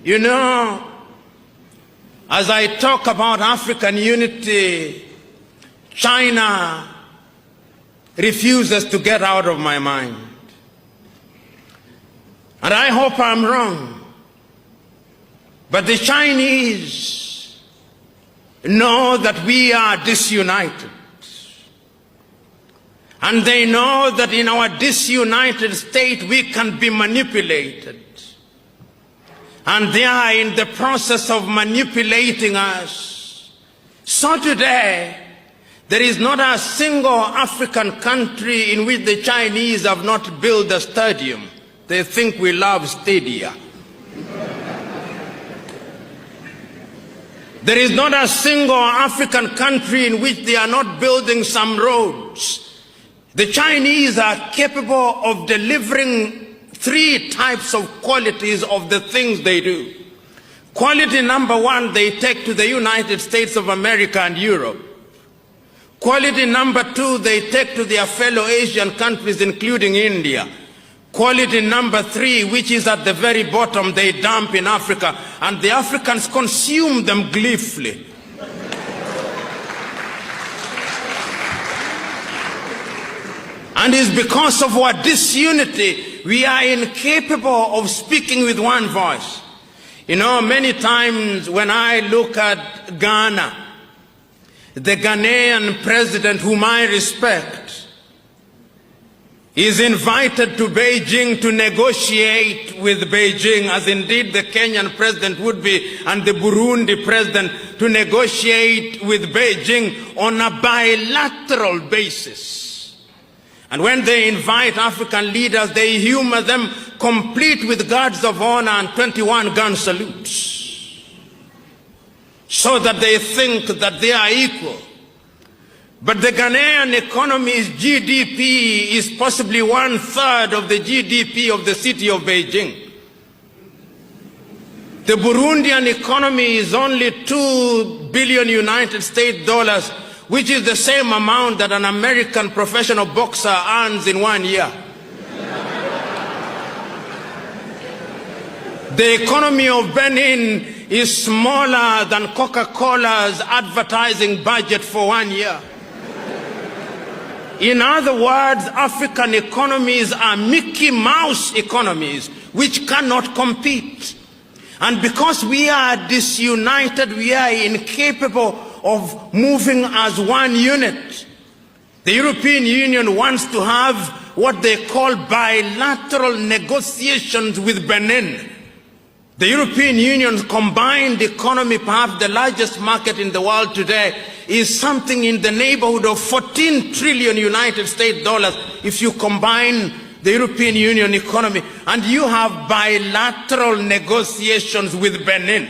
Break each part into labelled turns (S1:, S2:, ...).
S1: You know, as I talk about African unity, China refuses to get out of my mind. And I hope I'm wrong. But the Chinese know that we are disunited. And they know that in our disunited state we can be manipulated. And they are in the process of manipulating us. So today, there is not a single African country in which the Chinese have not built a stadium. They think we love stadia. There is not a single African country in which they are not building some roads. The Chinese are capable of delivering 3 types of qualities of the things they do. Quality number 1, they take to the United States of America and Europe. Quality number 2, they take to their fellow Asian countries, including India. Quality number 3, which is at the very bottom, they dump in Africa, and the Africans consume them gleefully. And it's because of our disunity, we are incapable of speaking with one voice. You know, many times when I look at Ghana, the Ghanaian president, whom I respect, is invited to Beijing to negotiate with Beijing, as indeed the Kenyan president would be, and the Burundi president, to negotiate with Beijing on a bilateral basis. And when they invite African leaders, they humor them, complete with guards of honor and 21 gun salutes, so that they think that they are equal. But the Ghanaian economy's GDP is possibly 1/3 of the GDP of the city of Beijing. The Burundian economy is only $2 billion United States dollars, which is the same amount that an American professional boxer earns in 1 year. The economy of Benin is smaller than Coca-Cola's advertising budget for 1 year. In other words, African economies are Mickey Mouse economies which cannot compete. And because we are disunited, we are incapable of moving as one unit. The European Union wants to have what they call bilateral negotiations with Benin. The European Union's combined economy, perhaps the largest market in the world today, is something in the neighborhood of 14 trillion United States dollars if you combine the European Union economy, and you have bilateral negotiations with Benin.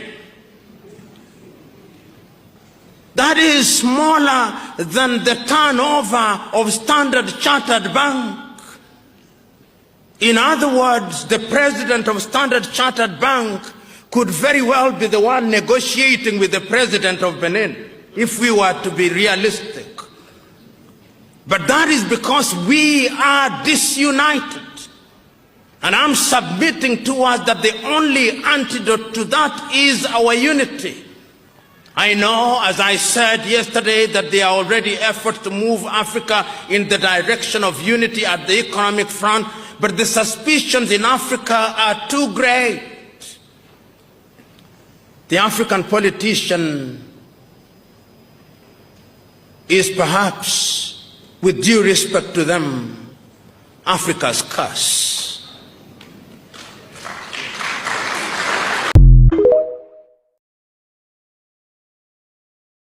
S1: That is smaller than the turnover of Standard Chartered Bank. In other words, the president of Standard Chartered Bank could very well be the one negotiating with the president of Benin, if we were to be realistic. But that is because we are disunited. And I'm submitting to us that the only antidote to that is our unity. I know, as I said yesterday, that there are already efforts to move Africa in the direction of unity at the economic front, but the suspicions in Africa are too great. The African politician is perhaps, with due respect to them, Africa's curse.